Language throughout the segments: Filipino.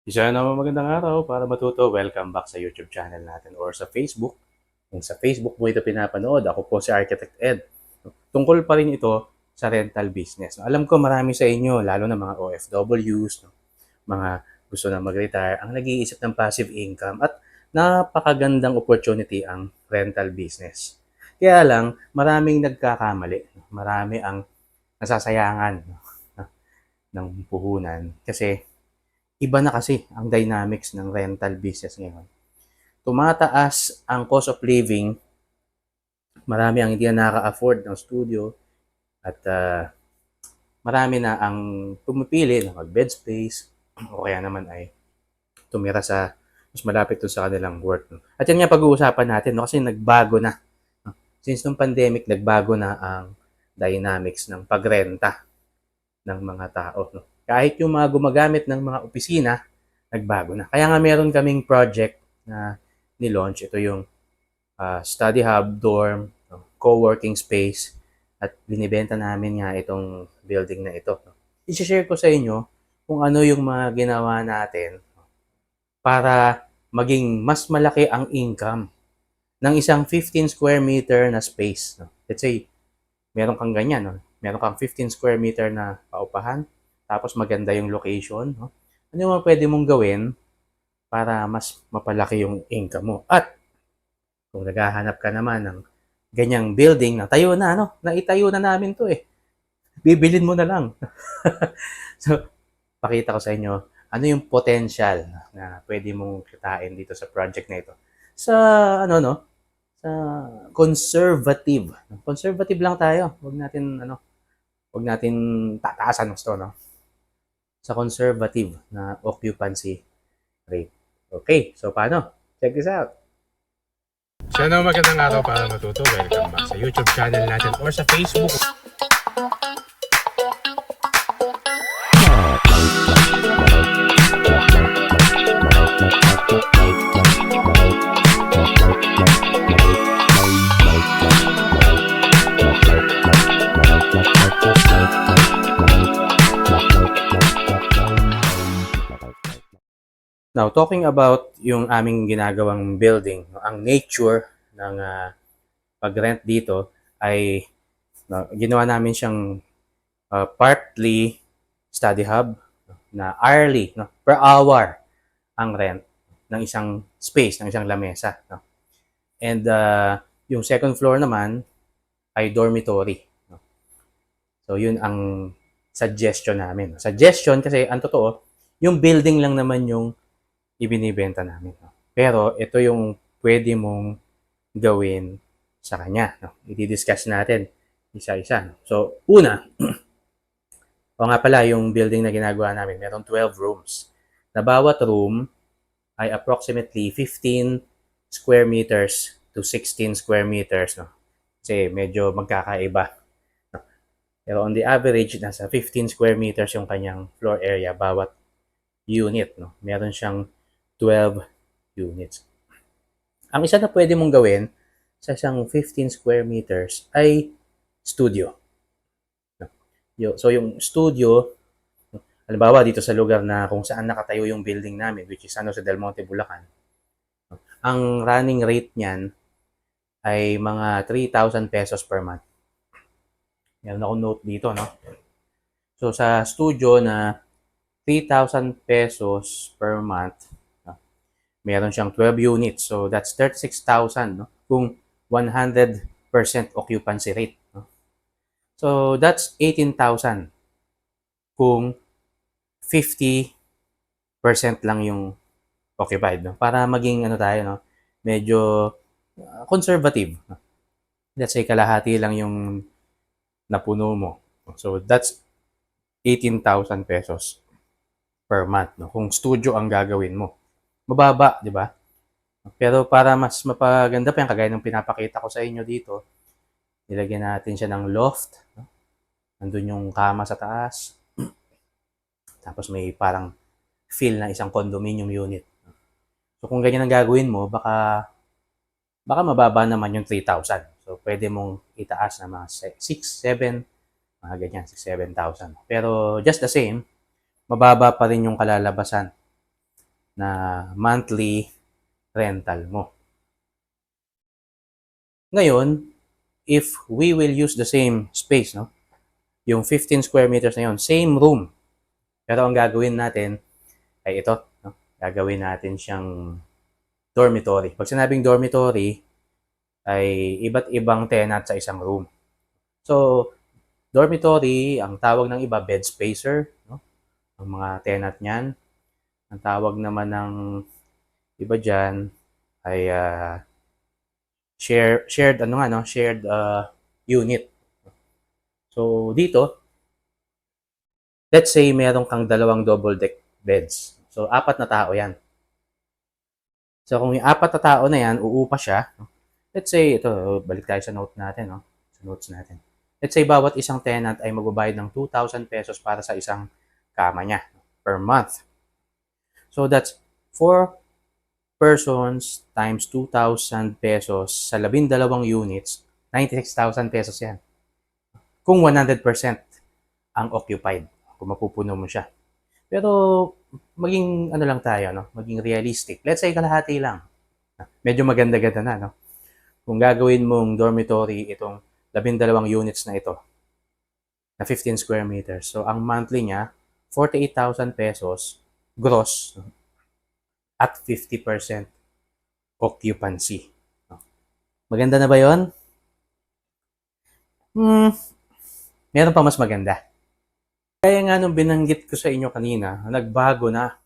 Isa naman magandang araw para matuto. Welcome back sa YouTube channel natin or sa Facebook. Kung sa Facebook mo ito pinapanood, ako po si Architect Ed. Tungkol pa rin ito sa rental business. Alam ko marami sa inyo, lalo na mga OFWs, mga gusto na mag-retire, ang nag-iisip ng passive income at napakagandang opportunity ang rental business. Kaya lang, maraming nagkakamali. Marami ang nasasayangan ng puhunan kasi iba na kasi ang dynamics ng rental business ngayon. Tumataas ang cost of living, marami ang hindi na nakaka-afford ng studio at marami na ang pumipili ng mag-bed space o kaya naman ay tumira sa mas malapit to sa kanilang work. At yan nga pag-uusapan natin kasi nagbago na. Since nung pandemic, nagbago na ang dynamics ng pagrenta ng mga tao. Kahit yung mga gumagamit ng mga opisina, nagbago na. Kaya nga meron kaming project na ni-launch. Ito yung study hub, dorm, co-working space, at binibenta namin nga itong building na ito. I-share ko sa inyo kung ano yung mga ginawa natin para maging mas malaki ang income ng isang 15 square meter na space. Let's say, meron kang ganyan. Meron kang 15 square meter na paupahan, tapos maganda yung location. Ano yung mga pwede mong gawin para mas mapalaki yung income mo? At kung naghahanap ka naman ng ganyang building na tayo na, naitayo na namin to eh. Bibilin mo na lang. So, pakita ko sa inyo ano yung potential na pwede mong kitain dito sa project na ito. Sa sa conservative. Conservative lang tayo. Wag natin tataasan ng store, no? Sa conservative na occupancy rate. Okay, so paano? Check this out. Sana magandang araw para matuto. Welcome back sa YouTube channel natin or sa Facebook. Now, talking about yung aming ginagawang building, ang nature ng pag-rent dito ay ginawa namin siyang partly study hub na hourly, per hour ang rent ng isang space, ng isang lamesa. And yung second floor naman ay dormitory. So, yun ang suggestion namin. Suggestion kasi, ang totoo, yung building lang naman yung ibinibenta namin. Pero, ito yung pwede mong gawin sa kanya. I-discuss natin isa-isa. So, una, o nga pala, yung building na ginagawa namin, meron 12 rooms. Na bawat room ay approximately 15 square meters to 16 square meters. Kasi medyo magkakaiba. Pero on the average, nasa 15 square meters yung kanyang floor area bawat unit. Meron siyang 12 units. Ang isa na pwede mong gawin sa isang 15 square meters ay studio. So yung studio, halimbawa dito sa lugar na kung saan nakatayo yung building namin, which is San Jose del Monte, Bulacan, ang running rate niyan ay mga 3,000 pesos per month. Meron akong note dito, no? So sa studio na 3,000 pesos per month, meron siyang 12 units. So that's 36,000, no? Kung 100% occupancy rate, no? So that's 18,000 kung 50% lang yung occupied, no? Para maging ano tayo, no? Medyo conservative. Let's say kalahati lang yung napuno mo. So that's 18,000 pesos per month, no? Kung studio ang gagawin mo. Mababa, di ba? Pero para mas mapaganda pa yan, kagaya ng pinapakita ko sa inyo dito, nilagyan natin siya ng loft. No? Nandun yung kama sa taas. Tapos may parang feel na isang condominium unit. So kung ganyan ang gagawin mo, baka mababa naman yung 3,000. So pwede mong itaas na mga 6, 7, mga ganyan, 6, 7,000. Pero just the same, mababa pa rin yung kalalabasan na monthly rental mo. Ngayon, if we will use the same space, no? Yung 15 square meters na yun, same room. Pero ang gagawin natin ay ito, no? Gagawin natin siyang dormitory. Pag sinabing dormitory, ay iba't ibang tenant sa isang room. So, dormitory, ang tawag ng iba, bed spacer, no? Ang mga tenant niyan. Ang tawag naman ng iba dyan ay shared ano nga, no? Shared unit. So, dito, let's say meron kang dalawang double deck beds. So, 4 na tao yan. So, kung yung 4 na tao na yan, uupa siya. Let's say, ito, balik tayo sa note natin, no? Sa notes natin. Let's say, bawat isang tenant ay magbabayad ng 2,000 pesos para sa isang kama niya per month. So, that's 4 persons times 2,000 pesos sa 12 units, 96,000 pesos yan. Kung 100% ang occupied, kung mapupuno mo siya. Pero maging ano lang tayo, no? Maging realistic. Let's say kalahati lang. Medyo maganda-ganda na, no? Kung gagawin mong dormitory itong 12 units na ito, na 15 square meters. So, ang monthly niya, 48,000 pesos gross at 50% occupancy. Maganda na ba yon? Meron pa mas maganda. Kaya nga nung binanggit ko sa inyo kanina, nagbago na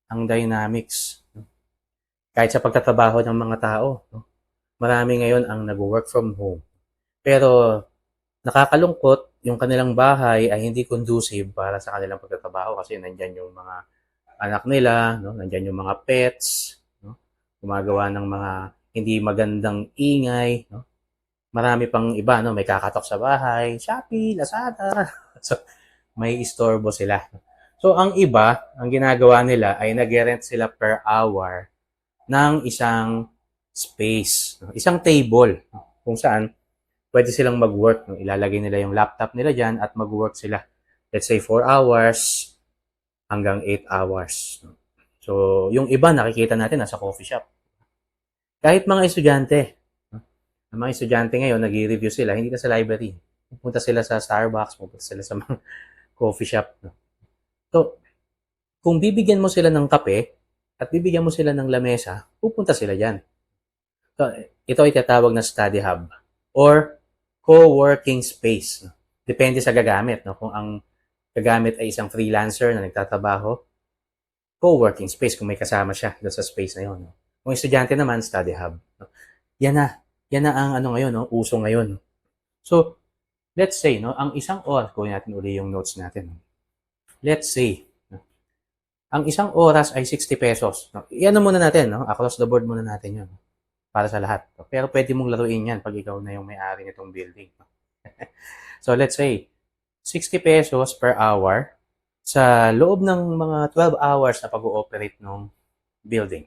ang dynamics. Kahit sa pagtatrabaho ng mga tao. Marami ngayon ang nag-work from home. Pero nakakalungkot, yung kanilang bahay ay hindi conducive para sa kanilang pagtatrabaho kasi nandyan yung mga anak nila, no? Nandyan yung mga pets, no? Gumagawa ng mga hindi magandang ingay, no? Marami pang iba, no? May kakatok sa bahay, Shopee, Lazada. So, may istorbo sila. So, ang iba, ang ginagawa nila ay nag-rent sila per hour ng isang space, no? Isang table, no? Kung saan pwede silang mag-work. No? Ilalagay nila yung laptop nila dyan at mag-work sila. Let's say 4 hours hanggang 8 hours. No? So, yung iba nakikita natin nasa coffee shop. Kahit mga estudyante. No? Ang mga estudyante ngayon, nag-review sila, hindi na sa library. Pupunta sila sa Starbucks, pupunta sila sa mga coffee shop. No? So, kung bibigyan mo sila ng kape at bibigyan mo sila ng lamesa, pupunta sila dyan. So, ito ay tatawag na study hub or co-working space. Depende sa gagamit. No? Kung ang gagamit ay isang freelancer na nagtatrabaho, co-working space kung may kasama siya doon sa space na yun. No? Kung estudyante naman, study hub. No? Yan na ang ano ngayon, no? Uso ngayon. So, let's say, no, ang isang oras, kunin natin uli yung notes natin. Let's say, no, ang isang oras ay 60 pesos. No? Iyan muna natin, no? Across the board muna natin yun. Para sa lahat. Pero pwede mong laruin yan pag ikaw na yung may-ari nitong building. So, let's say, 60 pesos per hour sa loob ng mga 12 hours na pag-ooperate ng building.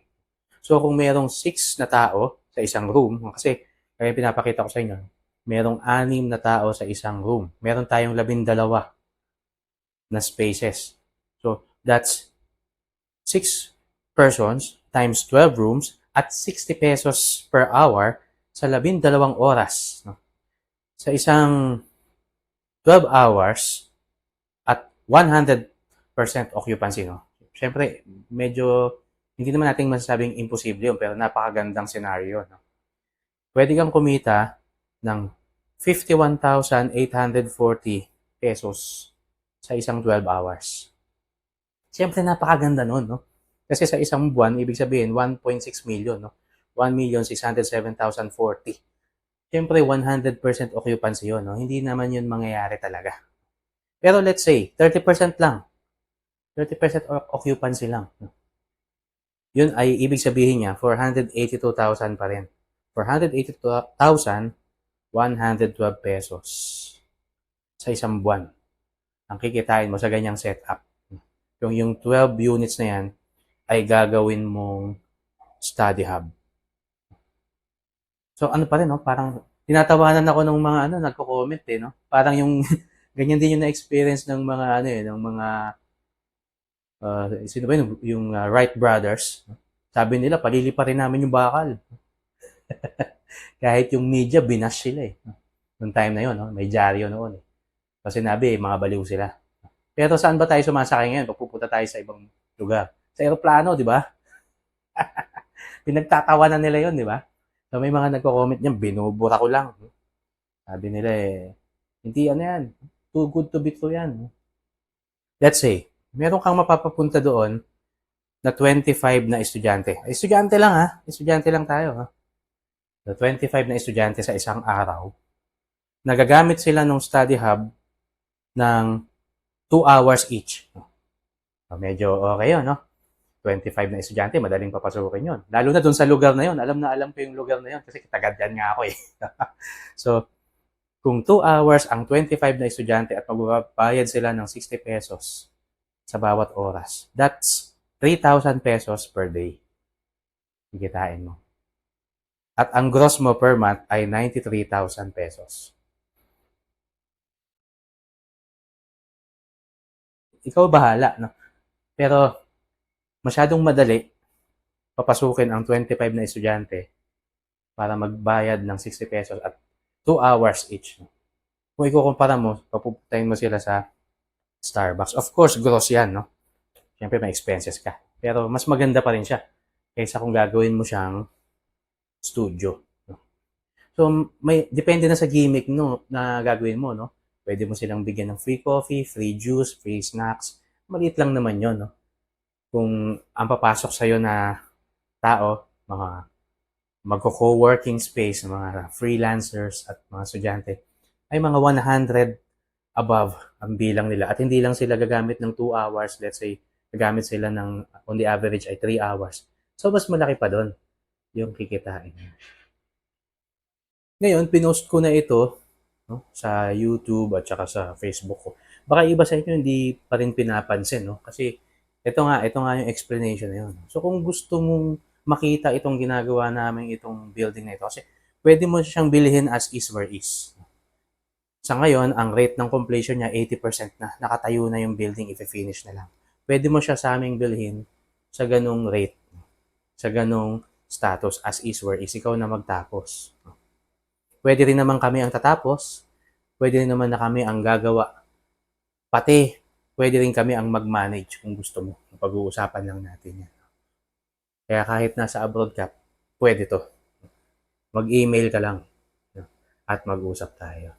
So, kung merong 6 na tao sa isang room, kasi kaya pinapakita ko sa inyo, merong 6 na tao sa isang room. Meron tayong 12 na spaces. So, that's 6 persons times 12 rooms at 60 pesos per hour sa 12 oras. No? Sa isang 12 hours at 100% occupancy. No? Siyempre, medyo hindi naman natin masasabing imposible yun, pero napakagandang scenario. No? Pwede kang kumita ng 51,840 pesos sa isang 12 hours. Siyempre, napakaganda nun, no? Kasi sa isang buwan, ibig sabihin, 1.6 million, no? 1,607,040. Siyempre, 100% occupancy yun, no? Hindi naman yun mangyayari talaga. Pero let's say, 30% lang. 30% occupancy lang. No? Yun ay ibig sabihin niya, 482,000 pa rin. 482,112 pesos sa isang buwan. Ang kikitain mo sa ganyang setup. Yung 12 units na yan ay gagawin mong study hub. So ano pa rin, no? Parang tinatawanan ako ng mga nagko-comment no? Parang yung ganyan din yung na-experience ng mga ng mga Sino ba yun? Yung Wright brothers. Sabi nila, palilipa rin namin yung bakal. Kahit yung media, binash sila eh. Noong time na yun, no? May dyaryo noon eh. Kasi sinabi, mga baliw sila. Pero saan ba tayo sumasakay ngayon? Pag pupunta tayo sa ibang lugar. Sa aeroplano, di ba? Pinagtatawanan nila yun, di ba? So may mga nagko-comment niyan, binubura ko lang. Sabi nila eh, hindi ano yan, too good to be true yan. Let's say, meron kang mapapapunta doon na 25 na estudyante. Estudyante lang ha, estudyante lang tayo ha. Na 25 na estudyante sa isang araw, nagagamit sila ng study hub ng 2 hours each. Medyo okay yun, no? 25 na estudyante, madaling papasukin yun. Lalo na dun sa lugar na yun. Alam na alam ko yung lugar na yun kasi tagad yan nga ako eh. So, kung 2 hours ang 25 na estudyante at magbabayad sila ng 60 pesos sa bawat oras, that's 3,000 pesos per day. Kikitain mo. At ang gross mo per month ay 93,000 pesos. Ikaw bahala, no? Pero masyadong madali papasukin ang 25 na estudyante para magbayad ng 60 pesos at 2 hours each. Kung ikukumpara mo, papupuntahin mo sila sa Starbucks. Of course, gross yan, no? Siyempre, may expenses ka. Pero mas maganda pa rin siya kaysa kung gagawin mo siyang studio. No? So, may depende na sa gimmick no, na gagawin mo, no? Pwede mo silang bigyan ng free coffee, free juice, free snacks. Maliit lang naman yon, no? Kung ang papasok sa'yo na tao, mga magko-co-working space, mga freelancers at mga estudyante, ay mga 100 above ang bilang nila. At hindi lang sila gagamit ng 2 hours. Let's say, gagamit sila ng, on the average, ay 3 hours. So, mas malaki pa doon yung kikitain. Ngayon, pinost ko na ito no, sa YouTube at saka sa Facebook ko. Baka iba sa inyo hindi pa rin pinapansin. No? Kasi ito nga yung explanation na yun. So, kung gusto mong makita itong ginagawa namin, itong building na ito, kasi pwede mo siyang bilhin as is where is. Sa ngayon, ang rate ng completion niya 80% na. Nakatayo na yung building, i-finish na lang. Pwede mo siya sa aming bilhin sa ganung rate, sa ganung status as is where is. Ikaw na magtapos. Pwede rin naman kami ang tatapos. Pwede rin naman na kami ang gagawa. Pati, pwede rin kami ang mag-manage kung gusto mo. Pag-uusapan lang natin yan. Kaya kahit nasa abroad ka, pwede to. Mag-email ka lang at mag-usap tayo.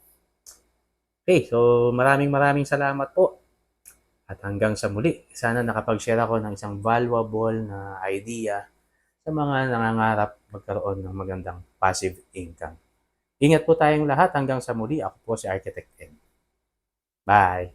Okay, so maraming salamat po. At hanggang sa muli, sana nakapag-share ako ng isang valuable na idea sa mga nangangarap magkaroon ng magandang passive income. Ingat po tayong lahat hanggang sa muli. Ako po si Architect Ed. Bye!